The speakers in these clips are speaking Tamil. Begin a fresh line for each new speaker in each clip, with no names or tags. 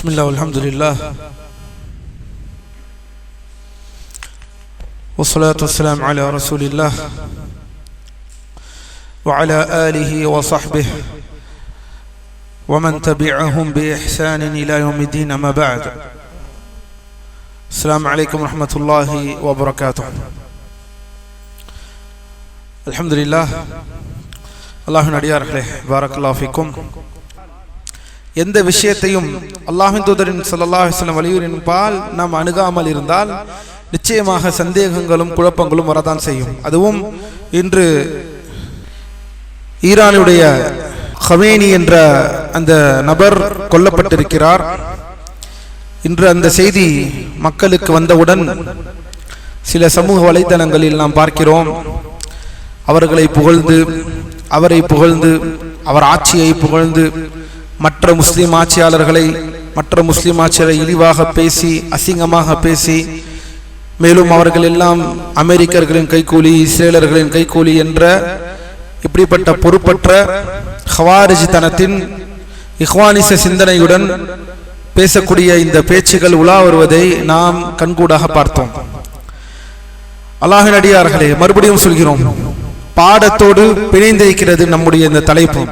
Bismillah, alhamdulillah, wassalatu wassalamu ala rasulillah wa ala alihi wa sahbihi wa man tabi'ahum bi ihsanin ila yawmiddin, amma ba'd. Assalamu alaikum wa rahmatullahi wa barakatuh. Alhamdulillah, Allahun அடியார்களே, பாரக்கல்லாஹு ஃபீக்கும். எந்த விஷயத்தையும் அல்லாஹ்வின் தூதரின் ஸல்லல்லாஹு அலைஹி வஸல்லம் வலியுரின் பால் நாம் அணுகாமல் இருந்தால் நிச்சயமாக சந்தேகங்களும் குழப்பங்களும் வரதான் செய்யும். அதுவும் இன்று ஈரானுடைய ஹமேனி என்ற அந்த நபர் கொல்லப்பட்டிருக்கிறார். இன்று அந்த செய்தி மக்களுக்கு வந்தவுடன் சில சமூக வலைதளங்களில் நாம் பார்க்கிறோம், அவர்களை புகழ்ந்து, அவரை புகழ்ந்து, அவர் ஆட்சியை புகழ்ந்து, மற்ற முஸ்லிம் ஆட்சியாளர்களை, மற்ற முஸ்லிம் ஆட்சியரை இழிவாக பேசி, அசிங்கமாக பேசி, மேலும் அவர்கள் எல்லாம் அமெரிக்கர்களின் கைக்கூலி, இஸ்ரேலர்களின் கைக்கூலி என்ற இப்படிப்பட்ட பொறுப்பற்ற ஹவாரிஜ் தனத்தின் இஹ்வானிச சிந்தனையுடன் பேசக்கூடிய இந்த பேச்சுகள் உலா வருவதை நாம் கண்கூடாக பார்த்தோம். அல்லாஹ்வின் அடியார்களே, மறுபடியும் சொல்கிறோம், பாடத்தோடு பிணைந்திருக்கிறது நம்முடைய இந்த தலைப்பு.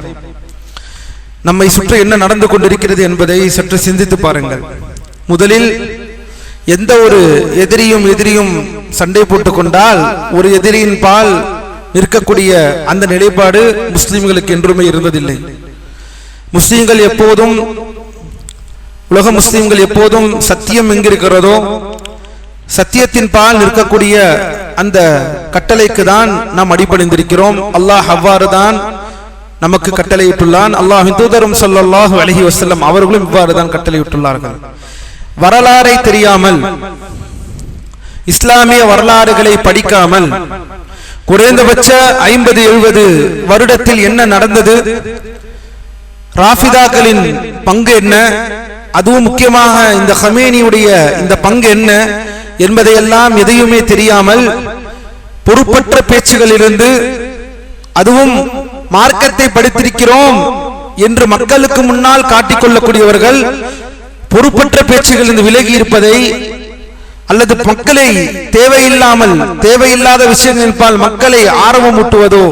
நம்மை சுற்றி என்ன நடந்து கொண்டிருக்கிறது என்பதை சற்று சிந்தித்து பாருங்கள். முதலில் எந்த ஒரு எதிரியும் சண்டை போட்டுக் கொண்டால் ஒரு எதிரியின் பால் நிற்கக்கூடிய அந்த நிலைப்பாடு முஸ்லிம்களுக்கு என்றுமே இருந்ததில்லை. முஸ்லிம்கள் எப்போதும், உலக முஸ்லிம்கள் எப்போதும் சத்தியம் எங்கிருக்கிறதோ சத்தியத்தின் பால் நிற்கக்கூடிய அந்த கட்டளைக்கு தான் நாம் அடிபணிந்திருக்கிறோம். அல்லாஹ் அவ்வாறு தான் நமக்கு கட்டளையிட்டுள்ளான். அல்லாஹ்வின் தூதரும் ஸல்லல்லாஹு அலைஹி வஸல்லம் அவர்களும் இவ்வாறு தான் கட்டளையிட்டுள்ளார்கள். வரலாறை தெரியாமல், இஸ்லாமிய வரலாறுகளை படிக்காமல், குறைந்தபட்ச 50-70 வருடத்தில் என்ன நடந்தது, ராஃபிதாக்களின் பங்கு என்ன, அதுவும் முக்கியமாக இந்த ஹமேனியுடைய இந்த பங்கு என்ன என்பதையெல்லாம் எதையுமே தெரியாமல் பொறுப்பற்ற பேச்சுகளிலிருந்து, அதுவும் மார்க்கத்தை படித்திருக்கிறோம் என்று மக்களுக்கு முன்னால் காட்டிக்கொள்ளக்கூடியவர்கள் பொறுப்பற்ற பேச்சுகளிலிருந்து விலகி இருப்பதை, அல்லது மக்களை தேவையில்லாத விஷயங்களின்பால் மக்களை ஆர்வம் ஊட்டுவதோ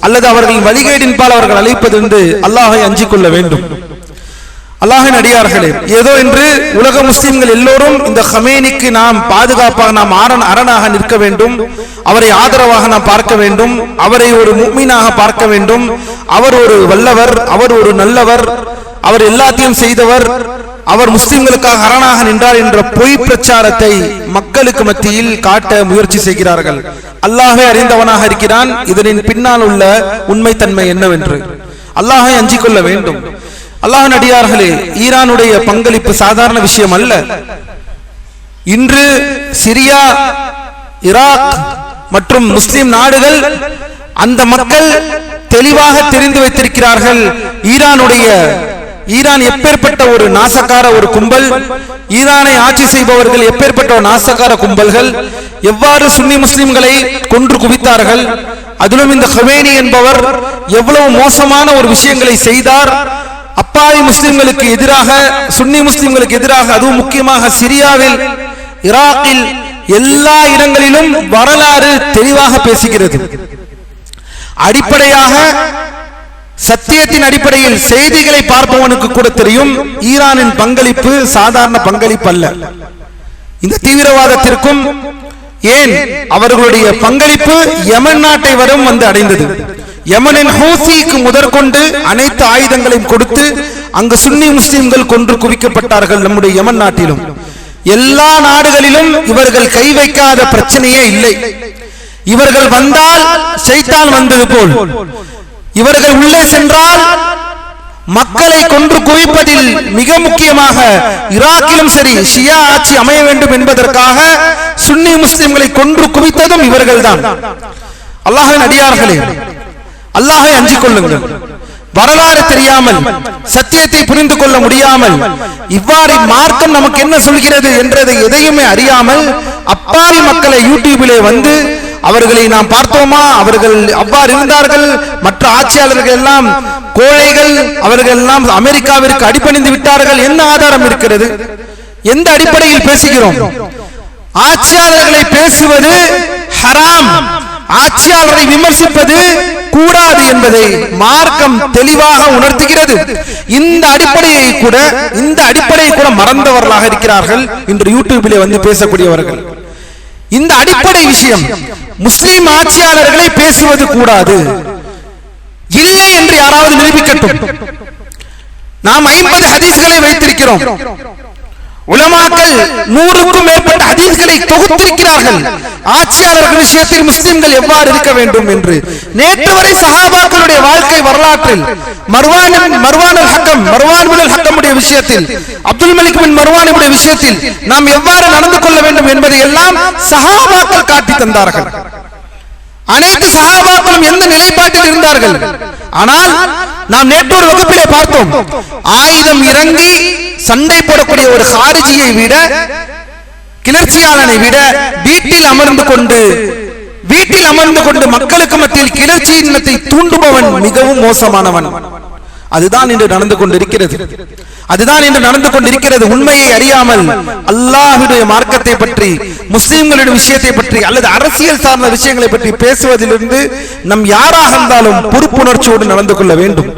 அல்லது அவர்களின் வழிகேடின்பால் அவர்கள் அழைப்பது என்று அல்லாஹை அஞ்சிக் கொள்ள வேண்டும். அல்லாஹின் அடியார்களே, ஏதோ என்று உலக முஸ்லிம்கள் எல்லோரும் இந்த ஹமேனிக்கு நாம் பாதுகாப்பாக, நாம் அரணாக நிற்க வேண்டும், அவரை ஆதரவாக நாம் பார்க்க வேண்டும், அவரை ஒரு முஃமினாக பார்க்க வேண்டும். அவர் ஒரு வல்லவர், அவர் ஒரு நல்லவர், அவர் எல்லாத்தையும் செய்தவர், அவர் முஸ்லிம்களுக்காக அரணாக நின்றார் என்ற பொய் பிரச்சாரத்தை மக்களுக்கு மத்தியில் காட்ட முயற்சி செய்கிறார்கள். அல்லாஹ்வே அறிந்தவனாக இருக்கிறான் இதனின் பின்னால் உள்ள உண்மைத்தன்மை என்னவென்று. அல்லாஹை அஞ்சிக் கொள்ள வேண்டும். அல்லாஹ்வின் அடியார்களே, ஈரானுடைய பங்களிப்பு சாதாரண விஷயம் அல்ல. இன்று சிரியா, ஈராக் மற்றும் முஸ்லிம் நாடுகள், அந்த மக்கள் தெளிவாக தெரிந்து வைத்திருக்கிறார்கள் ஈரான் எப்பேற்பட்ட ஒரு நாசக்கார ஒரு கும்பல், ஈரானை ஆட்சி செய்பவர்கள் எப்பேற்பட்ட ஒரு நாசக்கார கும்பல்கள், எவ்வாறு சுன்னி முஸ்லிம்களை கொன்று குவித்தார்கள், அதிலும் இந்த ஹமேனி என்பவர் எவ்வளவு மோசமான ஒரு விஷயங்களை செய்தார். அப்பாவி முஸ்லிம்களுக்கு எதிராக, சுன்னி முஸ்லிம்களுக்கு எதிராக, அதுவும் முக்கியமாக சிரியாவில், ஈராக்கில், எல்லா இடங்களிலும் வரலாறு தெளிவாக பேசுகிறது. அடிப்படையாக சத்தியத்தின் அடிப்படையில் செய்திகளை பார்ப்பவனுக்கு கூட தெரியும், ஈரானின் பங்களிப்பு சாதாரண பங்களிப்பு அல்ல. இந்த தீவிரவாதத்திற்கும் ஏன் அவர்களுடைய பங்களிப்பு யமன் நாட்டை வரும் வந்து அடைந்தது. யமனின் ஹூசிக்கு முதற்கொண்டு அனைத்து ஆயுதங்களையும் கொடுத்து அங்கு சுன்னி முஸ்லிம்கள் கொன்று குவிக்கப்பட்டார்கள். நம்முடைய யமன் நாட்டிலும் எல்லா நாடுகளிலும் இவர்கள் கை வைக்காத பிரச்சனையே இல்லை. இவர்கள் வந்தால் ஷைத்தான் வந்தது போல், இவர்கள் உள்ளே சென்றால் மக்களை கொன்று குவிப்பதில், மிக முக்கியமாக ஈராக்கிலும் சரி ஷியா ஆட்சி அமைய வேண்டும் என்பதற்காக சுன்னி முஸ்லிம்களை கொன்று குவித்ததும் இவர்கள்தான். அல்லாஹ்வின் அடியார்களே, அல்லாஹை அஞ்சிக் கொள்ளுங்கள். வரலாறு தெரியாமல், சத்தியத்தை புரிந்து கொள்ள முடியாமல், இவ்வாறு மார்க்கம் நமக்கு என்ன சொல்கிறது என்றதை எதையுமே அறியாமல் அப்பாவி மக்களை யூடியூபிலே வந்து அவர்களை நாம் பார்த்தோமா? அவர்கள் அவ்வாறு இருந்தார்கள். மற்ற ஆட்சியாளர்கள் எல்லாம் கோழைகள், அவர்கள் எல்லாம் அமெரிக்காவிற்கு அடிபணிந்து விட்டார்கள். என்ன ஆதாரம் இருக்கிறது? எந்த அடிப்படையில் பேசுகிறோம்? ஆட்சியாளர்களை பேசுவது ஹராம், ஆட்சியாளரை விமர்சிப்பது கூடாது என்பதை மார்க்கம் தெளிவாக உணர்த்துகிறது. இந்த அடிப்படையை கூட மறந்தவர்களாக இருக்கிறார்கள் இன்று யூடியூபிலே வந்து பேசக்கூடியவர்கள். இந்த அடிப்படை விஷயம், முஸ்லிம் ஆட்சியாளர்களை பேசுவது கூடாது, இல்லை என்று யாராவது நிரூபிக்கட்டும். நாம் 50 ஹதீஸ்களை வைத்திருக்கிறோம். உலமாக்கள் 100க்கும் மேற்பட்ட ஹதீஸ்களை தொகுத்திருக்கிறார்கள் ஆட்சியாளர்கள் விஷயத்தில் முஸ்லிம்கள் எவ்வாறு இருக்க வேண்டும் என்று. நேற்று வரை சஹாபாக்களுடைய வாழ்க்கை வரலாற்றில் மர்வான் பின் ஹக்கமுடைய விஷயத்தில், அப்துல் மலிக் பின் மர்வானுடைய விஷயத்தில் நாம் எவ்வாறு நடந்து கொள்ள வேண்டும் என்பதை எல்லாம் சஹாபாக்கள் காட்டி தந்தார்கள். அனைத்து சஹாபாக்களும் எந்த நிலைப்பாட்டில் இருந்தார்கள். ஆனால் நாம் நேற்று ஒரு வகுப்பிலே பார்த்தோம், ஆயுதம் இறங்கி சண்டை போடக்கூடிய ஒரு ஹாரிஜியை விட, கிளர்ச்சியாளனை விட வீட்டில் அமர்ந்து கொண்டு மக்களுக்கு மத்தியில் கிளர்ச்சி எண்ணத்தை தூண்டுபவன் மிகவும் மோசமானவன். அதுதான் இன்று நடந்து கொண்டிருக்கிறது. உண்மையை அறியாமல் அல்லாஹ்வுடைய மார்க்கத்தை பற்றி, முஸ்லிம்களுடைய விஷயத்தை பற்றி அல்லது அரசியல் சார்ந்த விஷயங்களை பற்றி பேசுவதிலிருந்து நம் யாராக இருந்தாலும் பொறுப்புணர்ச்சியோடு நடந்து கொள்ள வேண்டும்.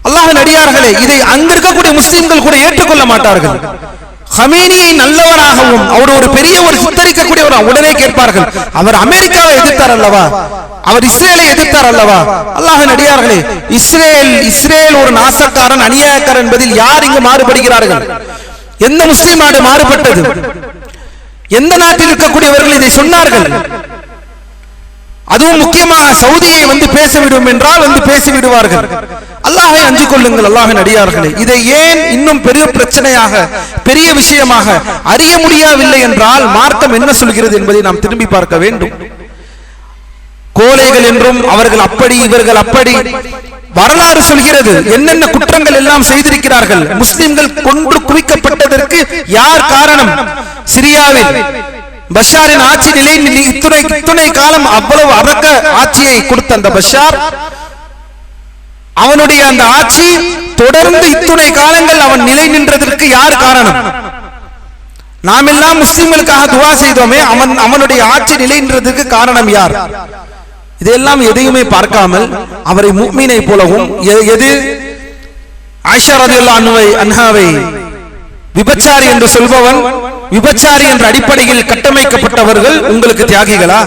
அல்லாஹ்வின் அடியார்களே, இதை அங்க இருக்கக்கூடிய முஸ்லிம்கள் கூட ஏற்றுக்கொள்ள மாட்டார்கள். ஹமீனியை நல்லவராகவும் அவர் ஒரு பெரிய ஒரு சித்தரிக்கக்கூடியவர் உடனே கேட்பார்கள், அவர் அமெரிக்காவை எதிர்த்தார் அல்லவா, அவர் இஸ்ரேலை எதிர்த்தார் அல்லவா. அல்லாஹ்வின் அடியார்களே, இஸ்ரேல் ஒரு நாசக்காரன், அநியாயக்காரன் என்பதில் யார் இங்கு மாறுபடுகிறார்கள்? எந்த முஸ்லிம் நாடு மாறுபட்டது? எந்த நாட்டில் இருக்கக்கூடியவர்கள் இதை சொன்னார்கள்? அதுவும் முக்கியமாக சவுதியை வந்து பேசிவிடும் என்றால் வந்து பேசிவிடுவார்கள். அல்லாஹ்வை அஞ்சு கொள்ளுங்கள் அல்லாஹ்வின் அடியார்களே. இதை ஏன் இன்னும் பெரிய பிரச்சனையாக, பெரிய விஷயமாக அறிய முடியவில்லை என்றால் மார்க்கம் என்ன சொல்கிறது என்பதை நாம் திரும்பி பார்க்க வேண்டும். கோழைகள் என்றும் அவர்கள் அப்படி இவர்கள் அப்படி வரலாறு சொல்கிறது. என்னென்ன குற்றங்கள் எல்லாம் செய்திருக்கிறார்கள். முஸ்லிம்கள் கொன்று குவிக்கப்பட்டதற்கு யார் காரணம்? சிரியாவில் பஷாரின் ஆட்சி நிலை இத்துணை காலம் அவ்வளவு அரக்க ஆட்சியை கொடுத்த அந்த பஷார், அவனுடைய அந்த ஆட்சி தொடர்ந்து இத்துணை காலங்கள் அவன் நிலை நின்றதற்கு யார் காரணம்? நாம் எல்லாம் முஸ்லிம்களுக்காக துவா செய்தோமே, அவனுடைய ஆட்சி நிலை நின்றதற்கு காரணம் யார்? இதெல்லாம் எதையுமே பார்க்காமல் அவரை முஃமினை போலவும், எது ஆயிஷா ரலியல்லாஹு அன்ஹாவை விபச்சாரி என்று சொல்பவன், விபச்சாரி என்ற அடிப்படையில் கட்டமைக்கப்பட்டவர்கள் உங்களுக்கு தியாகிகளா?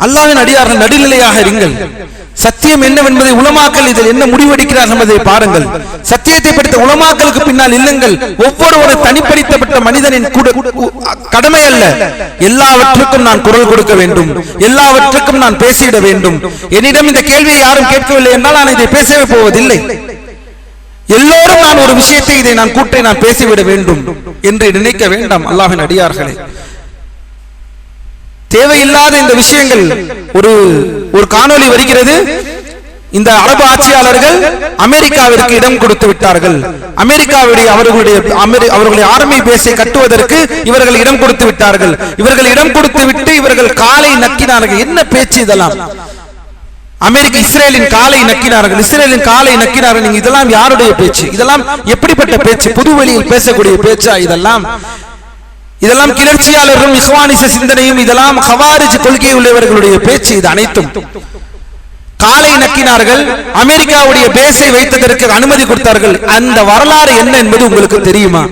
அல்லாஹ்வின் அடியார்கள் நடுநிலையாக இருங்கள். சத்தியம் என்னவென்பதை உலமாக்கள் இதில் என்ன முடிவெடுக்கிறார் என்பதை பாருங்கள். சத்தியத்தை படித்த உலமாக்களுக்கு பின்னால் இல்லங்கள். ஒவ்வொரு தனிப்படித்தப்பட்ட மனிதனின் கடமை அல்ல. எல்லாவற்றுக்கும் நான் குரல் கொடுக்க வேண்டும், எல்லாவற்றுக்கும் நான் பேசிட வேண்டும். என்னிடம் இந்த கேள்வியை யாரும் கேட்கவில்லை என்றால் நான் இதை பேசவே போவதில்லை. எல்லோரும் நான் ஒரு விஷயத்தை, இதை நான் கூட்டை நான் பேசிவிட வேண்டும் என்று நினைக்க வேண்டாம். அல்லாஹ்வின் அடியார்களே, தேவையில்லாத இந்த விஷயங்கள். ஒரு காணொளி வருகிறது. இந்த அரபு ஆட்சியாளர்கள் அமெரிக்காவிற்கு இடம் கொடுத்து விட்டார்கள். அமெரிக்காவுடைய அவர்களுடைய ஆர்மி பேஸை கட்டுவதற்கு இவர்கள் இடம் கொடுத்து விட்டார்கள். இவர்கள் இடம் கொடுத்து விட்டு இவர்கள் காலை நக்கினார்கள். என்ன பேச்சு இதெல்லாம்? இஸ்ரேலின் காலை நக்கினார்கள், இஸ்ரேலின் காலை நக்கினார்கள். நீங்க இதெல்லாம் யாருடைய பேச்சு? இதெல்லாம் எப்படிப்பட்ட பேச்சு? பொதுவெளியில் பேசக்கூடிய பேச்சா இதெல்லாம்? இதெல்லாம் கிளர்ச்சியாளர்களும் இஸ்வானிச சிந்தனையும், இதெல்லாம் ஹவாரிஜ் கொள்கை உள்ளவர்களுடைய பேச்சு. இது அனைத்தும் காலை நக்கினார்கள். அமெரிக்காவுடைய பேஸை வைத்ததற்கு அனுமதி கொடுத்தார்கள். அந்த வரலாறு என்ன என்பது உங்களுக்கு தெரியுமா?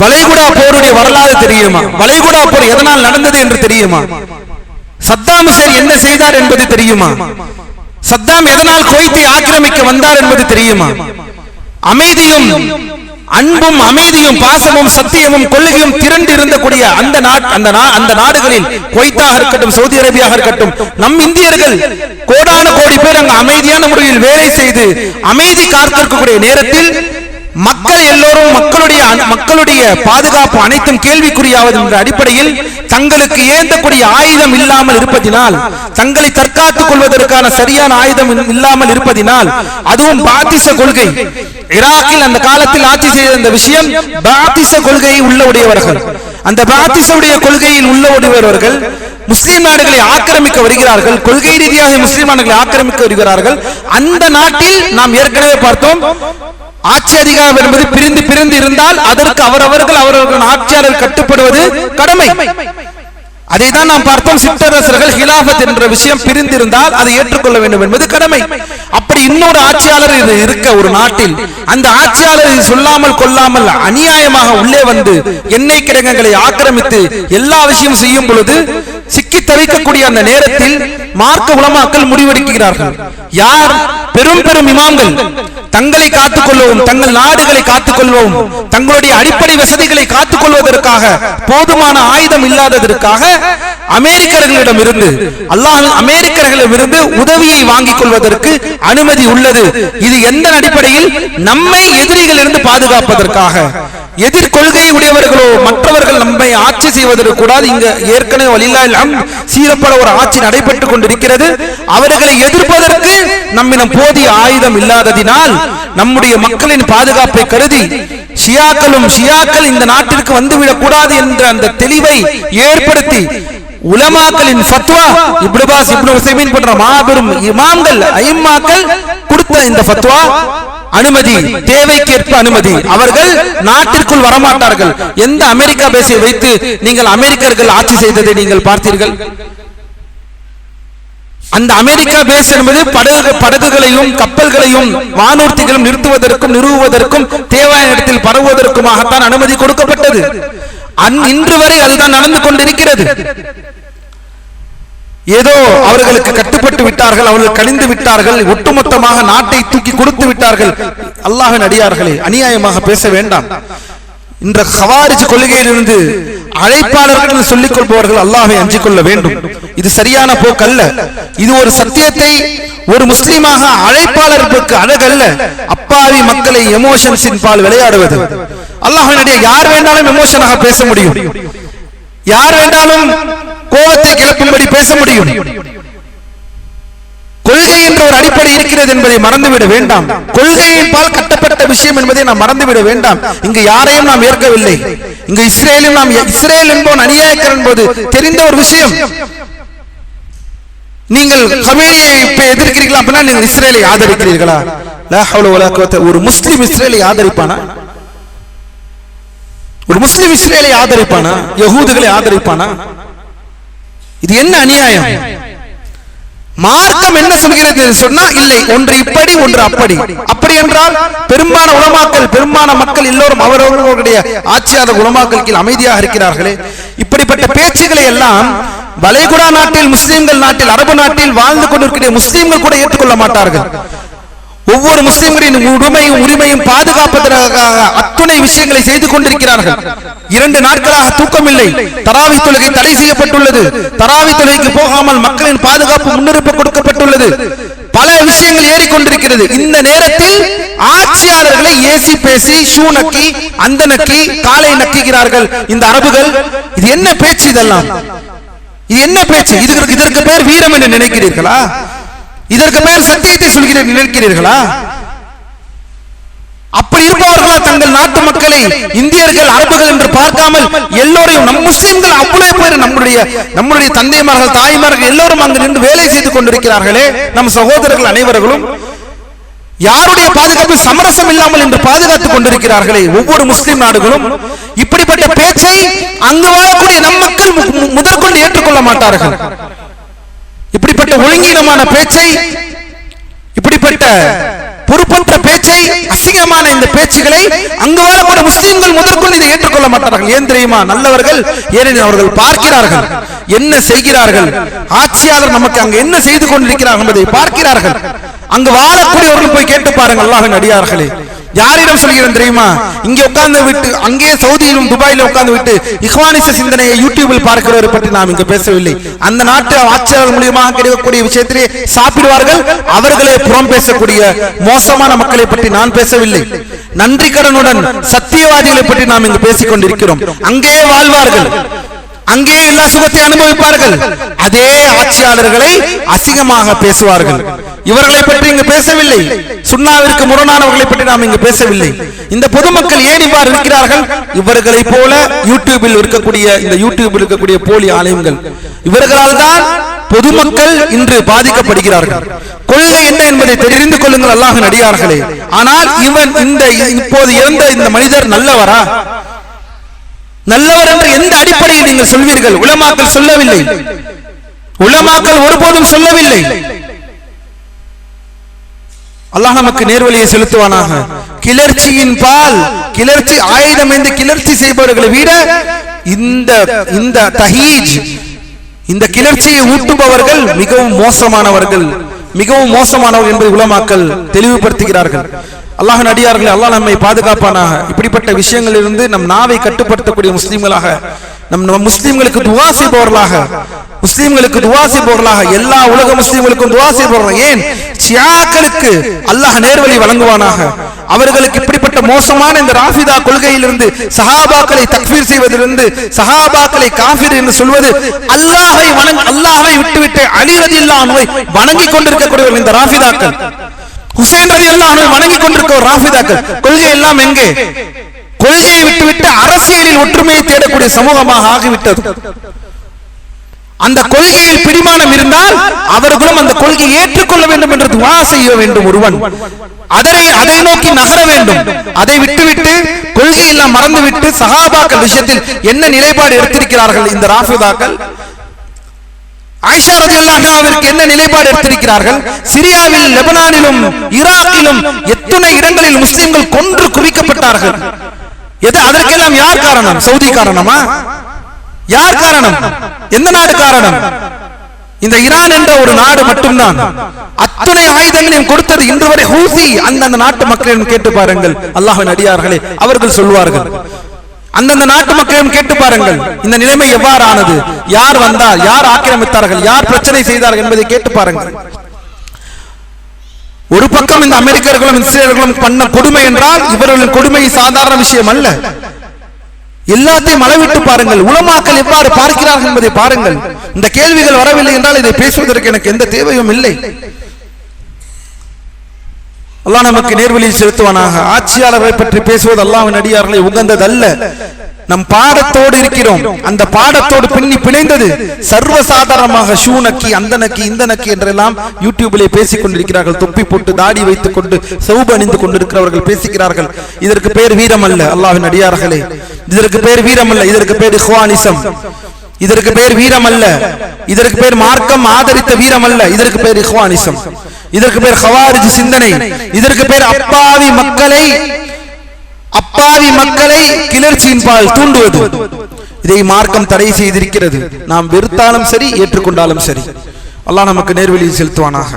வளைகுடா போருடைய வரலாறு தெரியுமா? வளைகுடா போர் எதனால் நடந்தது என்று தெரியுமா? சத்தாம் ஹுசைன் என்ன செய்தார் என்பது தெரியுமா? சத்தாம் எதனால் குவைத்தை ஆக்கிரமிக்க வந்தார் என்பது தெரியுமா? அமைதியும் அன்பும் அமைதியும் பாசமும் சத்தியமும் கொள்கையும் திரண்டு இருந்தக்கூடிய அந்த நாடுகளில் குவைத்தாக இருக்கட்டும், சவுதி அரேபியாக இருக்கட்டும், நம் இந்தியர்கள் கோடான கோடி பேர் அங்கு அமைதியான முறையில் வேலை செய்து அமைதி காத்திருக்கக்கூடிய நேரத்தில் மக்கள் எல்லோரும் மக்களுடைய பாதுகாப்பு அனைத்தும் கேள்விக்குறியாவது என்ற அடிப்படையில் தங்களுக்கு ஏந்தக்கூடிய ஆயுதம் இல்லாமல் இருப்பதினால், தங்களை தற்காத்துக் கொள்வதற்கான சரியான ஆயுதம் இல்லாமல் இருப்பதினால், அதுவும் பாத்திச கொள்கை, ஈராக்கில் அந்த காலத்தில் ஆட்சி செய்த இந்த விஷயம் பாத்திச கொள்கையை உள்ளவுடையவர்கள். அந்த பாத்திசவுடைய கொள்கையில் உள்ளவர்கள் முஸ்லிம் நாடுகளை ஆக்கிரமிக்க வருகிறார்கள், கொள்கை ரீதியாக முஸ்லிம் நாடுகளை ஆக்கிரமிக்க வருகிறார்கள். அந்த நாட்டில் நாம் ஏற்கனவே பார்த்தோம், ஆட்சி அதிகாரம் என்பது பிரிந்து பிரிந்து இருந்தால் அதற்கு அவரவர்கள் ஆட்சியாளர் கட்டுப்படுவது கடமை. அதை தான் நாம் பார்த்தோம். சிற்றரசர்கள் ஹிலாபத் என்ற விஷயம் பிரிந்திருந்தால் அதை ஏற்றுக்கொள்ள வேண்டும் என்பது கடமை. அப்படி இன்னொரு ஆட்சியாளர் இருக்க ஒரு நாட்டில் அந்த ஆட்சியாளரை சொல்லாமல் கொள்ளாமல் அநியாயமாக உள்ளே வந்து எண்ணெய் கிடங்குகளை ஆக்கிரமித்து எல்லா விஷயம் செய்யும் பொழுது சிக்கி தவிக்கக்கூடிய அந்த நேரத்தில் மார்க்க உலமாக்கள் முடிவெடுக்கிறார்கள். யார்? பெரும் பெரும் இமாம்கள் தங்களை காத்துக் கொள்ளவும், தங்கள் நாடுகளை காத்துக் கொள்ளவும், தங்களுடைய அடிப்படை வசதிகளை காத்துக் கொள்வதற்காக போதுமான ஆயுதம் இல்லாததற்காக அமெரிக்கர்களிடம் இருந்து அமெரிக்கர்களிடமிருந்து உதவியை வாங்கிக் கொள்வதற்கு அனுமதி உள்ளது. இது எந்த அடிப்படையில்? நம்மை எதிரிகளிலிருந்து பாதுகாப்பதற்காக. எதிர்கொள்கை உடையவர்களோ மற்றவர்கள் நம்மை ஆட்சி செய்வதற்கு கூடாது. இங்க ஏற்கனவே வலில்லாஹ் சீரப்பட ஒரு ஆட்சி நடைபெற்றுக் கொண்டிருக்கிறது. அவர்களை எதிர்ப்பதற்கு நம்மிடம் போதிய ஆயுதம் இல்லாததினால் நம்முடைய மக்களின் பாதுகாப்பை கருதி ஷியாக்கள் இந்த நாட்டிற்கு வந்துவிடக் கூடாது என்ற அந்த தெளிவை ஏற்படுத்தி உலமாக்களின் ஃபத்வா, இப்னு பாஸ், இப்னு உஸைமீன் போன்ற மாபெரும் இமாம்கள் ஐம்மாக்கள் கொடுத்த இந்த ஃபத்வா அனுமதி, தேவைக்கேற்ப அனுமதி. அவர்கள் நாட்டிற்குள் வரமாட்டார்கள். எந்த அமெரிக்கா பேஸை வைத்து நீங்கள் அமெரிக்கர்கள் ஆட்சி செய்ததை நீங்கள் பார்த்தீர்கள்? அந்த அமெரிக்கா பேஸ் என்பது படகுகளையும் கப்பல்களையும் வானூர்திகளும் நிறுத்துவதற்கும் நிறுவுவதற்கும் தேவையான இடத்தில் பரவுவதற்குமாகத்தான் அனுமதி கொடுக்கப்பட்டது. இன்று வரை அதுதான் நடந்து கொண்டிருக்கிறது. ஏதோ அவர்களுக்கு கட்டுப்பட்டு விட்டார்கள், அவர்கள் கழிந்து விட்டார்கள், ஒட்டுமொத்தமாக நாட்டை தூக்கி கொடுத்து விட்டார்கள். அல்லாஹ்வின் அடியார்களே, அநியாயமாக பேச வேண்டாம். இந்த ஹவாரிஜ் கொள்கையிலிருந்து அழைப்பாளர்கள் சொல்லிக் கொள்பவர்கள் அல்லாஹ்வை அஞ்சிக் கொள்ள வேண்டும். இது சரியான போக்கல்ல. இது ஒரு சத்தியத்தை ஒரு முஸ்லிமாக அழைப்பாளருக்கு அழகல்ல. அப்பாவி மக்களை எமோஷன்ஸின் பால் விளையாடுவது. அல்லாஹ்வின் அடியார், யார் வேண்டாலும் எமோஷனாக பேச முடியும், யார் வேண்டாலும் கோபத்தை கிளப்பும்படி பேச முடியும். கொள்கை என்ற ஒரு அடிப்படை இருக்கிறது என்பதை மறந்துவிட வேண்டாம். கொள்கையின் பால் கட்டப்பட்ட விஷயம் என்பதை நாம் மறந்துவிட வேண்டாம். இங்கு யாரையும் நாம் ஏற்கவில்லை. இங்கு இஸ்ரேல் என்பவன் அநியாயக்கர் என்பது தெரிந்த ஒரு விஷயம். நீங்கள் கமேனியை இப்ப எதிர்க்கிறீர்களா அப்படின்னா நீங்கள் இஸ்ரேலை ஆதரிக்கிறீர்களா? லா ஹவ்ல வலா குவத்த. ஒரு முஸ்லிம் இஸ்ரேலை ஆதரிப்பானா? ஒரு முஸ்லிம் இஸ்ரேலை ஆதரிப்பானா? யஹூதுகளை ஆதரிப்பானா? இது என்ன அநியாயம்? மார்க்கம் என்ன சொல்கிறது சொன்னா, இல்லை, ஒன்று இப்படி ஒன்று அப்படி. அப்படி என்றால் பெரும்பாலான உலமாக்கள், பெரும்பாலான மக்கள் எல்லோரும் அவரவர்களுடைய ஆட்சியாளர் உலமாக்கள் கீழ் அமைதியாக இருக்கிறார்களே. இப்படிப்பட்ட பேச்சுக்களை எல்லாம் வளைகுடா நாட்டில், முஸ்லிம்கள் நாட்டில், அரபு நாட்டில் வாழ்ந்து கொண்டிருக்கிற முஸ்லிம்கள் கூட ஏற்றுக்கொள்ள மாட்டார்கள். ஒவ்வொரு முஸ்லிம்களின் உரிமையும் பாதுகாப்பதற்காக அத்துணை விஷயங்களை செய்து கொண்டிருக்கிறார்கள். 2 நாட்களாக தூக்கமில்லை. தராவி தொழுகை தடை செய்யப்பட்டுள்ளது. தராவி தொழுகைக்கு போகாமல் மக்களின் பாதுகாப்பு முன்னுரிமை கொடுக்கப்பட்டுள்ளது. பல விஷயங்கள் ஏறிக்கொண்டிருக்கிறது. இந்த நேரத்தில் ஆட்சியாளர்களை ஏசி பேசி ஷூ நக்கி அந்த நக்கி காலை நக்குகிறார்கள் இந்த அரபுகள். இது என்ன பேச்சு? இதெல்லாம் இது என்ன பேச்சு? இதற்கு பேர் வீரம் என்று நினைக்கிறீர்களா? இதற்கு மேல் சத்தியத்தை சொல்கிறேன் நினைக்கிறீர்களா? அப்படி இருப்பவர்களா தங்கள் நாட்டு மக்களை இந்தியர்கள், அரபுகள் என்று பார்க்காமல் எல்லோரையும், நம் முஸ்லிம்கள் அவ்வளவு பேர், நம்முடைய தந்தைமார்கள், தாய்மார்கள் எல்லோரும் அங்கு நின்று வேலை செய்து கொண்டிருக்கிறார்களே. நம் சகோதரர்கள் அனைவர்களும் யாருடைய பாதுகாப்பு சமரசம் இல்லாமல் என்று பாதுகாத்துக் கொண்டிருக்கிறார்களே ஒவ்வொரு முஸ்லிம் நாடுகளும். இப்படிப்பட்ட பேச்சை அங்கு வாழக்கூடிய நம் மக்கள் முதற்கொண்டு ஏற்றுக்கொள்ள மாட்டார்கள். இப்படிப்பட்ட ஒழுங்கீனமான பேச்சை, இப்படிப்பட்ட பொறுப்பற்ற பேச்சை, அசிங்கமான இந்த பேச்சுகளை அங்கு வரக்கூடிய முஸ்லிம்கள் முதற்கொண்டு இதை ஏற்றுக்கொள்ள மாட்டார்கள். ஏன் தெரியுமா? நல்லவர்கள், ஏனெனில் அவர்கள் பார்க்கிறார்கள் என்ன செய்கிறார்கள், ஆட்சியாளர் நமக்கு அங்கு என்ன செய்து கொண்டிருக்கிறார்கள் என்பதை பார்க்கிறார்கள். அங்கு வாழக்கூடியவர்கள் போய் கேட்டு பாருங்கள். அல்லாஹ்வின் அடியார்களே, யாரிடம் சொல்கிறேன் தெரியுமா? இங்கே உட்கார்ந்து விட்டு, அங்கே சவுதியிலும் துபாயிலும் உட்கார்ந்து விட்டு இஹ்வானிச சிந்தனையை யூடியூபில் பார்க்கிறவரை பற்றி நாம் இங்கு பேசவில்லை. அந்த நாட்டு ஆட்சியாளர் மூலியமாக கிடைக்கக்கூடிய விஷயத்திலே சாப்பிடுவார்கள். அவர்களே புறம் பேசக்கூடிய மோசமான மக்களை பற்றி நான் பேசவில்லை. நன்றி கடனுடன் சத்தியவாதிகளை பற்றி நாம் இங்கு பேசிக் கொண்டிருக்கிறோம். அங்கே வாழ்வார்கள், அங்கே எல்லா சுகத்தை அனுபவிப்பார்கள். அதே ஆட்சியாளர்களை அசிங்கமாக பேசுவார்கள். இவர்களை பற்றி இங்கு பேசவில்லை. சுன்னாவிற்கு முரணானவர்களை பற்றி நாம் இங்கு பேசவில்லை. இந்த பொதுமக்கள் ஏன் இவ்வாறு இருக்கிறார்கள்? இவர்களை போல யூடியூபில் இருக்கக்கூடிய போலி ஆலயங்கள், இவர்களால் தான் பொதுமக்கள் இன்று பாதிக்கப்படுகிறார்கள். கொள்கை என்ன என்பதை தெரிந்து கொள்ளுங்கள் அல்லாஹ்வின் அடியார்களே. ஆனால் இப்போது இறந்த இந்த மனிதர் நல்லவரா? நல்லவர் என்று எந்த அடிப்படையில் நீங்கள் சொல்வீர்கள்? உலமாக்கள் சொல்லவில்லை. உலமாக்கள் ஒருபோதும் சொல்லவில்லை. அல்லாஹ் நமக்கு நேர்வழியை செலுத்துவானாக. கிளர்ச்சியின் பால், கிளர்ச்சி ஆயுதம் என்று கிளர்ச்சி செய்பவர்களை விட இந்த தஹீஜ், இந்த கிளர்ச்சியை ஊட்டுபவர்கள் மிகவும் மோசமானவர்கள் என்பதை உலமாக்கள் தெளிவுபடுத்துகிறார்கள். அல்லாஹ்வின் அடியார்களே, அல்லாஹ் நம்மை பாதுகாப்பானாக. இப்படிப்பட்ட விஷயங்களிலிருந்து நம் நாவை கட்டுப்படுத்தக்கூடிய முஸ்லிம்களாக, நம் முஸ்லிம்களுக்கு துஆ செய்பவர்களாக, எல்லா உலக முஸ்லிம்களுக்கும் துஆ செய்பவர்களாக. ஏன் ஷியாக்களுக்கு அல்லாஹ் நேர்வழி வழங்குவானாக. அவர்களுக்கு இப்படிப்பட்ட மோசமான இந்த ராஃபிதா கொள்கையிலிருந்து, சஹாபாக்களை தக்ஃபீர் செய்வதிலிருந்து, சஹாபாக்களை காஃபிர் என்று சொல்வது, அல்லாஹ்வை விட்டுவிட்டு அலி ரலியல்லாஹு அன்ஹு வணங்கிக் கொண்டிருக்கக்கூடிய இந்த ராஃபிதாக்கள், ஹுசைன் ரலியல்லாஹு அன்ஹு வணங்கிக் கொண்டிருக்கிற ராஃபிதாக்கள், கொள்கை எல்லாம் எங்கே? கொள்கையை விட்டுவிட்டு அரசியலில் ஒற்றுமையை தேடக்கூடிய சமூகமாக ஆகிவிட்டது. அந்த கொள்கையில் பிடிமானம் இருந்தால் அவர்களும் அந்த கொள்கையை ஏற்றுக்கொள்ள வேண்டும் என்று துஆ செய்ய வேண்டும். ஒருவன் அதை நோக்கி நகர வேண்டும். அதை விட்டுவிட்டு கொள்கையெல்லாம் மறந்துவிட்டு சஹாபாக்கள் விஷயத்தில் என்ன நிலைப்பாடு எடுத்திருக்கிறார்கள் இந்த ராஃபிதாக்கள்? ஆயிஷா ரலியல்லாஹு அன்ஹாவிற்கு என்ன நிலைப்பாடு எடுத்திருக்கிறார்கள்? சிரியாவில், லெபனானிலும், ஈராக்கிலும் எத்தனை இடங்களில் முஸ்லிம்கள் கொன்று குவிக்கப்பட்டார்கள். அதற்கெல்லாம் யார் காரணம்? சவுதி காரணமா? யார் காரணம்? எந்த நாடு காரணம்? இந்த ஈரான் என்ற ஒரு நாடு மட்டும்தான். அத்தனை ஆயுதங்களையும் கொடுத்தது இன்று வரை ஹூசி. அந்த நாட்டு மக்களிடம் கேட்டு பாருங்கள் அல்லாஹ்வின் அடியார்களே, அவர்கள் சொல்வார்கள். அந்தந்த நாட்டு மக்களிடம் கேட்டு பாருங்கள் இந்த நிலைமை எவ்வாறு ஆனது, யார் வந்தார், யார் ஆக்கிரமித்தார்கள், யார் பிரச்சனை செய்தார்கள் என்பதை கேட்டு பாருங்கள். ஒரு பக்கம் இந்த அமெரிக்கர்களும் இஸ்ரேலர்களும் பண்ண கொடுமை என்றால் இவர்களின் கொடுமை சாதாரண விஷயம் அல்ல. எல்லாத்தையும் அளவிட்டு பாருங்கள். உலமாக்கள் எவ்வாறு பார்க்கிறார்கள் என்பதை பாருங்கள். இந்த கேள்விகள் வரவில்லை என்றால் இதை பேசுவதற்கு எனக்கு எந்த தேவையும் இல்லை. அல்லாஹ் நமக்கு நேர்வழியில் செலுத்துவானாக. ஆட்சியாளர்களை பற்றி பேசுவது அல்லாஹ்வின் அடியார்களை உகந்ததல்ல. நம் பாடத்தோடு இருக்கிறோம். அந்த பாடத்தோடு பின்னி பிணைந்தது சர்வசாதாரணமாக ஷூ நக்கி, அந்த நக்கி, இந்த நக்கி என்றெல்லாம் யூடியூபிலே பேசிக் கொண்டிருக்கிறார்கள். தொப்பி போட்டு தாடி வைத்துக் கொண்டு சௌப அணிந்து கொண்டிருக்கிறவர்கள் பேசுகிறார்கள். இதற்கு பேர் வீரம் அல்ல அல்லாஹ்வின் அடியார்களே. இதற்கு பேர் வீரம் அல்ல. இதற்கு பேர் இஹ்வானிசம். இதற்கு பேர் வீரம் அல்ல. இதற்கு பேர் மார்க்கம் ஆதரித்த வீரம் அல்ல. இதற்கு பேர் இஹ்வானிசம். இதற்கு பேர் ஹவாரிஜ் சிந்தனை. இதற்கு பேர் அப்பாவி மக்களை கிளர்ச்சியின் பால் தூண்டுவது. இதை மார்க்கம் தடை செய்திருக்கிறது. நாம் வெறுத்தாலும் சரி, ஏற்றுக்கொண்டாலும் சரி. அல்லாஹ் நமக்கு நேர்வழியில் செலுத்துவானாக.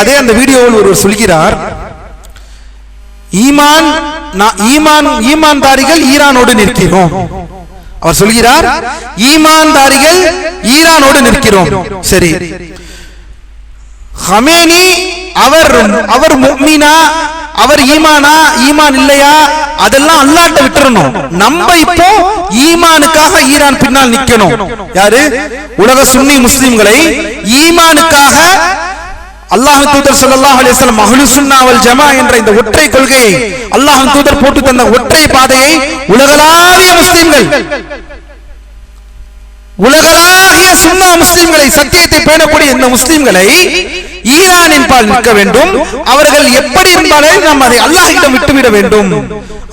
அதே அந்த வீடியோவில் ஒருவர் சொல்கிறார், ஈமான்தாரிகள் ஈரானோடு நிற்கிறோம். அவர் சொல்கிறார், ஈமான்தாரிகள் ஈரானோடு நிற்கிறோம். சரி, ஹமேனி அவர் முஃமினா, அவர் ஈமான் இல்லையா, அதெல்லாம் அல்லாஹ்ட்ட விட்டுறணும். நம்ம இப்போ ஈமானுக்காக ஈரான் பின்னால் நிக்கணும். யாரு? உலக சுன்னி முஸ்லிம்களை ஈமானுக்காக அல்லாஹ்வின் தூதர் ஸல்லல்லாஹு அலைஹி வஸல்லம் அஹ்லுஸ் சுன்னா வல் ஜமா என்ற இந்த ஒற்றை கொள்கையை, அல்லாஹ்வின் தூதர் போட்டு தந்த ஒற்றை பாதையை உலகளாவிய முஸ்லிம்கள், உலகளாவிய சுன்னா முஸ்லிம்களை, சத்தியத்தை பேணக்கூடிய இந்த முஸ்லிம்களை ஈரானின் பால் நிற்க வேண்டும். அவர்கள் எப்படி இருந்தாலும் நாம் அதை அல்லாஹ்விடம் விட்டுவிட வேண்டும்.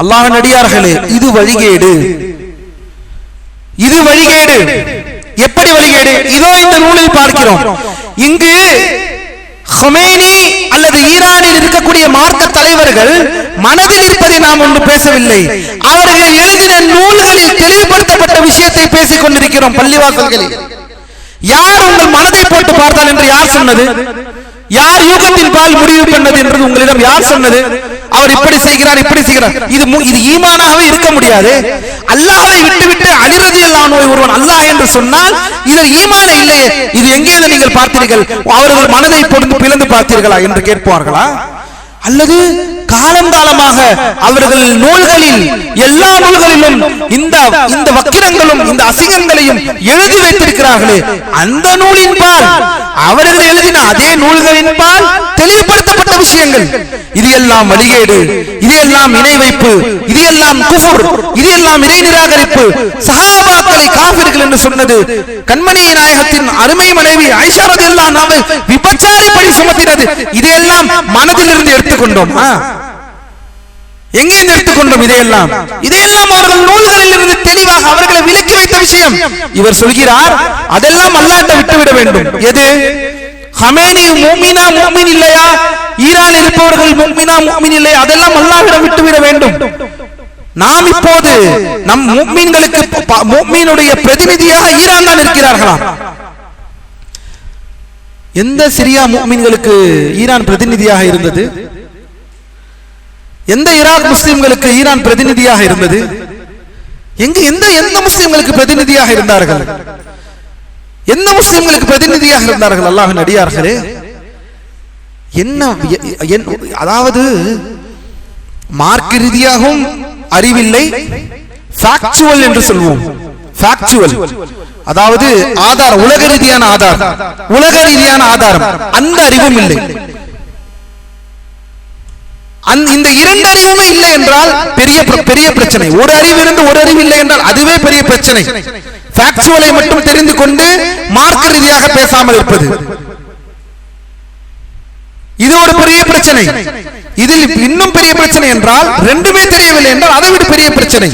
அல்லாஹ்வின் அடியார்களே, இது வழிகேடு. எப்படி வழிகேடு? இதோ இந்த நூலில் பார்க்கிறோம். இங்கு ஹமேனி அல்லது ஈரானில் இருக்கக்கூடிய மார்க்க தலைவர்கள் மனதில் இருப்பதை நாம் ஒன்று பேசவில்லை. அவர்கள் எழுதின நூல்களில் தெளிவுபடுத்தப்பட்ட விஷயத்தை பேசிக் கொண்டிருக்கிறோம். பள்ளிவாசல்களில் யார் உங்கள் மனதை போட்டு பார்த்தால் என்று யார் சொன்னது? யார் யூகத்தின் பால் முடிவு பண்ணது என்று உங்களிடம் யார் சொன்னது? அவர் இப்படி செய்கிறார், இப்படி செய்கிறார். இது ஈமானாகவே இருக்க முடியாது. அல்லாஹ்வை விட்டுவிட்டு அலி ரலியல்லாஹு அன்ஹு ஒருவன் அல்லாஹ் என்று சொன்னால் இது ஈமான இல்லையே, இது எங்கே நீங்கள் பார்த்தீர்கள்? அவர்கள் மனதை பொறுத்து பிளந்து பார்த்தீர்களா என்று கேட்பார்களா? அல்லது காலங்காலமாக அவர்கள் நூல்களில் எல்லா நூல்களிலும் இந்த வக்கிரங்களும் இந்த அசிங்கங்களையும் எழுதி வைத்திருக்கிறார்களே, அந்த நூலின் பால் அவர்கள் எழுதின அதே நூல்களின் பால் தெளிவுபடுத்தப்பட்ட விஷயங்கள். இது எல்லாம் வழிகேடு, இது எல்லாம் இணை வைப்பு, இது எல்லாம் குஃபர், இது எல்லாம் இறை நிராகரிப்பு. சஹாபாக்களை காஃபிர்கள் என்று சொன்னது கண்மணி நாயகத்தின் அருமை மனைவி ஆயிஷா ரலியல்லாஹு அன்ஹா விபச்சார பழி சுமத்தினது. இதையெல்லாம் மனதிலிருந்து எடுத்துக்கொண்டோம். எங்கே எடுத்துக்கொண்டோம்? இதையெல்லாம் அவர்கள் நூல்களில் இருந்து தெளிவாக அவர்களை விலக்கி வைத்த விஷயம். இவர் சொல்கிறார், அதெல்லாம் அல்லாஹ்விடம் விட்டுவிட வேண்டும். எது? ஹமேனி முஃமினா முஃமின் இல்லையா? ஈரானில் இருப்பவர்கள் முஃமினா முஃமின் இல்லையா? அதெல்லாம் அல்லாஹ்விடம் விட்டுவிட வேண்டும். நாம் இப்போது நம் முஃமின்களுக்கு முஃமினுடைய பிரதிநிதியாக ஈரான் தான் இருக்கிறார்களா? எந்த சிரியா முஃமின்களுக்கு ஈரான் பிரதிநிதியாக இருந்தது? எந்த ஈராக் முஸ்லிம்களுக்கு ஈரான் பிரதிநிதியாக இருந்தது? எந்த முஸ்லிம்களுக்கு பிரதிநிதியாக இருந்தார்கள்? எந்த முஸ்லிம்களுக்கு பிரதிநிதியாக இருந்தார்கள்? அல்லாஹ்வின் அடியார்களே, அதாவது மார்க்க ரீதியாகவும் அறிவில்லை, ஃபேக்சுவல் என்று சொல்வோம். ஃபேக்சுவல் அதாவது ஆதாரம், உலக ரீதியான ஆதாரம், அந்த அறிவும் இல்லை. இந்த இரண்டு அறிவுமே இல்லை என்றால் பெரிய பிரச்சனை. ஒரு அறிவு இருந்து ஒரு அறிவு இல்லை என்றால் அதுவே பெரிய பிரச்சனை. ஃபேக்சுவலை மட்டும் தெரிந்து கொண்டு மார்க்க ரீதியாக பேசாமல் இருப்பது, இது ஒரு பெரிய பிரச்சனை. இதில் இன்னும் பெரிய பிரச்சனை என்றால் ரெண்டுமே தெரியவில்லை என்றால் அதை விட பெரிய பிரச்சனை.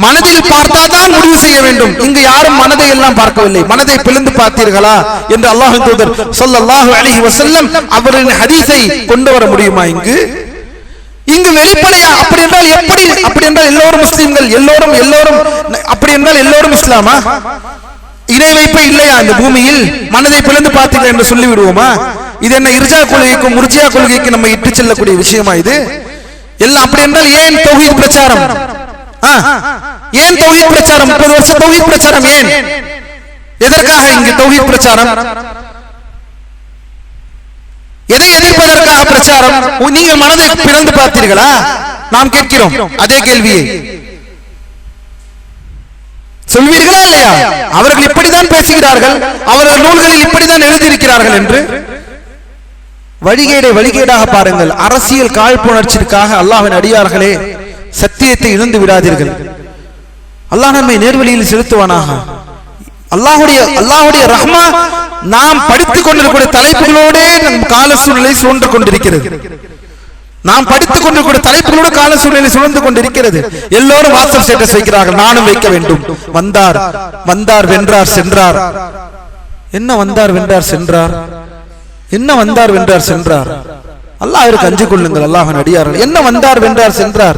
மனதில் பார்த்தாதான் முடிவு செய்ய வேண்டும். இங்கு யாரும் மனதை எல்லாம் பார்க்கவில்லை. மனதை பிளந்து பார்த்தீர்களா என்று அல்லாஹ்வின் தூதர் ஸல்லல்லாஹு அலைஹி வஸல்லம் அவரின் ஹதீஸை கொண்டு வர முடியுமா? இங்கு வெளிப்படையா அப்படி என்றால் எப்படி? அப்படி என்றால் எல்லோரும் முஸ்லிம்கள், எல்லோரும் அப்படி என்றால் எல்லோரும் இஸ்லாமா? இணை வைப்பே இல்லையா இந்த பூமியில்? மனதை பிளந்து பார்த்தீர்கள் என்று சொல்லி விடுவோமா? இது என்ன இர்ஜா கொள்கைக்கும் முர்ஜியா கொள்கைக்கு நம்ம இட்டு செல்லக்கூடிய விஷயமா இது? எல்லாம் அப்படி என்றால் ஏன் தௌஹீத் பிரச்சாரம்? ஏன் தௌஹீத் பிரச்சாரம்? 30 வருஷம் தௌஹீத் பிரச்சாரம் ஏன்? எதற்காக இங்கு தௌஹீத் பிரச்சாரம்? எதை எதிர்ப்பதற்காக பிரச்சாரம்? நீங்கள் மனதை பிளந்து பார்த்தீர்களா? நாம் கேட்கிறோம் அதே கேள்வியை. சொல்வீர்களா இல்லையா? அவர்கள் இப்படித்தான் பேசுகிறார்கள், அவர்கள் நூல்களில் இப்படித்தான் எழுதியிருக்கிறார்கள் என்று. வழிகேடாக பாருங்கள். அரசியல் காழ்ப்புணர்ச்சிக்காக அல்லாஹ்வின் அடியார்களே, சத்தியத்தை இழந்து விடாதீர்கள். அல்லாஹ் நம்மை நேர்வழியில் செலுத்துவானாக. அல்லாஹ்வுடைய ரஹ்மா நாம் படித்துக் கொண்டிருக்கிற தலைப்புகளோடு நம் கால சூழ்நிலை சுழன்று கொண்டிருக்கிறது. நாம் படித்துக் கொண்டிருக்கிற தலைப்புகளோடு கால சூழ்நிலை சுழந்து கொண்டிருக்கிறது. எல்லோரும் வாட்ஸ்அப் ஸ்டேட்டஸ் வைக்கிறார்கள், நானும் வைக்க வேண்டும். வந்தார் வென்றார் சென்றார். என்ன வந்தார் வென்றார் சென்றார்? என்ன வந்தார் வென்றார் சென்றார்? அல்லாஹ்விற்கு அஞ்சு கொள்ளுங்கள் அல்லாஹ்வின் அடியார்கள். என்ன வந்தார் வென்றார் சென்றார்?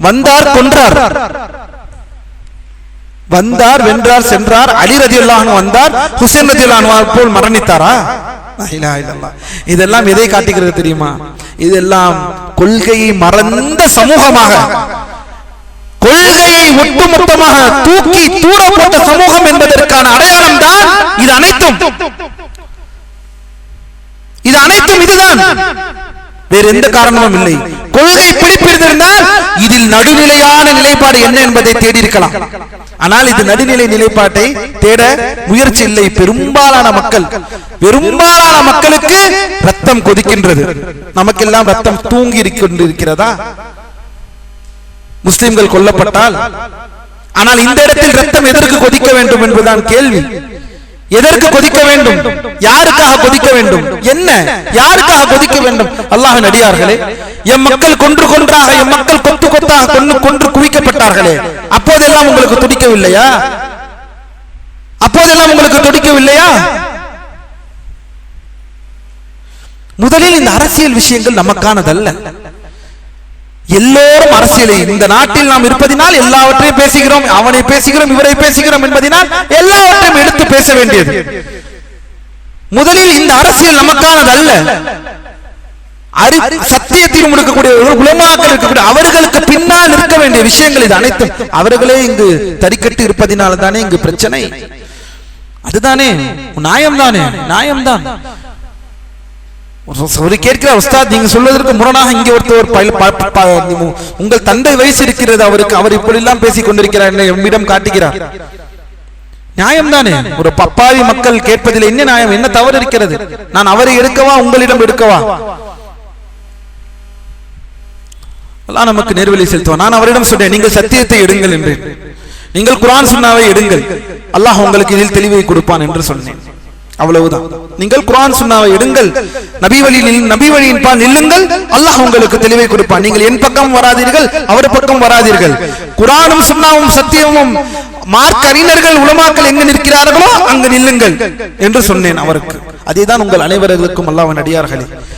வந்தார் கொன்றார், வந்தார் வென்றார் சென்றார். அலி ரலியல்லாஹு அன்ஹு வந்தார், ஹுசைன் ரலியல்லாஹு அன்ஹு போல் மரணித்தாரா? இதெல்லாம் எதை காட்டுகிறது தெரியுமா? இதெல்லாம் கொள்கையை மறந்த சமூகமாக, கொள்கையை ஒட்டுமொத்தமாக தூக்கி தூர போட்ட சமூகம் என்பதற்கான அடையாளம் தான் இது அனைத்தும். இதுதான், வேறு எந்த காரணமும் இல்லை. கொள்கை பிடிப்பிருந்தால் இதில் நடுநிலையான நிலைப்பாடு என்ன என்பதை தேடி இருக்கலாம். ஆனால் இது நடுநிலை நிலைப்பாட்டை தேட முயற்சி இல்லை. பெரும்பாலான மக்களுக்கு ரத்தம் கொதிக்கின்றது. நமக்கெல்லாம் ரத்தம் தூங்கி கொண்டிருக்கிறதா? முஸ்லிம்கள் கொல்லப்பட்டால், ஆனால் இந்த இடத்தில் ரத்தம் எதற்கு கொதிக்க வேண்டும் என்பதுதான் கேள்வி. எதற்கு கொதிக்க வேண்டும்? யாருக்காக கொதிக்க வேண்டும்? என்ன யாருக்காக கொதிக்க வேண்டும்? அல்லாஹ்வின் அடியார்களே, எம் மக்கள் கொன்றாக, எம் மக்கள் கொத்தாக கொன்று குவிக்கப்பட்டார்களே, அப்போதெல்லாம் உங்களுக்கு துடிக்கவில்லையா? முதலில் இந்த அரசியல் விஷயங்கள் நமக்கானதல்ல. எல்லோரும் அரசியலை, இந்த நாட்டில் நாம் இருப்பதினால் எல்லாவற்றையும் பேசுகிறோம், அவனை பேசுகிறோம், இவரை பேசுகிறோம் என்பதனால் எல்லாவற்றையும் எடுத்து பேச வேண்டியது. முதலில் இந்த அரசியல் நமக்கானதல்ல. சத்தியத்தில் இருக்கக்கூடிய உலமாக்கள் இருக்கக்கூடிய அவர்களுக்கு பின்னால் இருக்க வேண்டிய விஷயங்கள் இது அனைத்தும். அவர்களே இங்கு தறிக்கட்டு இருப்பதினால தானே இங்கு பிரச்சனை. அதுதானே நியாயம்தான். ஒரு கேட்கிறார், உஸ்தாத் நீங்க சொல்வதற்கு முரணாக இங்கே ஒருத்தர் உங்கள் தந்தை வயசு இருக்கிறது அவருக்கு, அவர் இப்படி எல்லாம் பேசிக் கொண்டிருக்கிறார் என்னிடம் காட்டுகிறார். நியாயம் தானே? ஒரு பப்பாவி மக்கள் கேட்பதில் என்ன நியாயம், என்ன தவறு இருக்கிறது? நான் அவரை எடுக்கவா உங்களிடம் எடுக்கவா? அல்லாஹ் நமக்கு நேர்வழி செலுத்துவான். நான் அவரிடம் சொன்னேன், நீங்கள் சத்தியத்தை எடுங்கள் என்று, நீங்கள் குர்ஆன் சுன்னாவை எடுங்கள், அல்லாஹ் உங்களுக்கு இதில் தெளிவை கொடுப்பான் என்று சொன்னேன். அவ்வளவுதான். நீங்கள் குர்ஆன் சுன்னாவை எடுங்கள், நபி வழியின் பால் நில்லுங்கள், அல்லாஹ் உங்களுக்கு தெளிவை கொடுப்பான். நீங்கள் என் பக்கம் வராதீர்கள், அவர் பக்கம் வராதீர்கள். குர்ஆனும் சுன்னாவும் சத்தியமும் மார்க்க அறிஞர்கள் உலமாக்கள் எங்கு நிற்கிறார்களோ அங்கு நில்லுங்கள் என்று சொன்னேன் அவருக்கு. அதேதான் உங்கள் அனைவர்களுக்கும் அல்லாஹ்வின் அடியார்களே.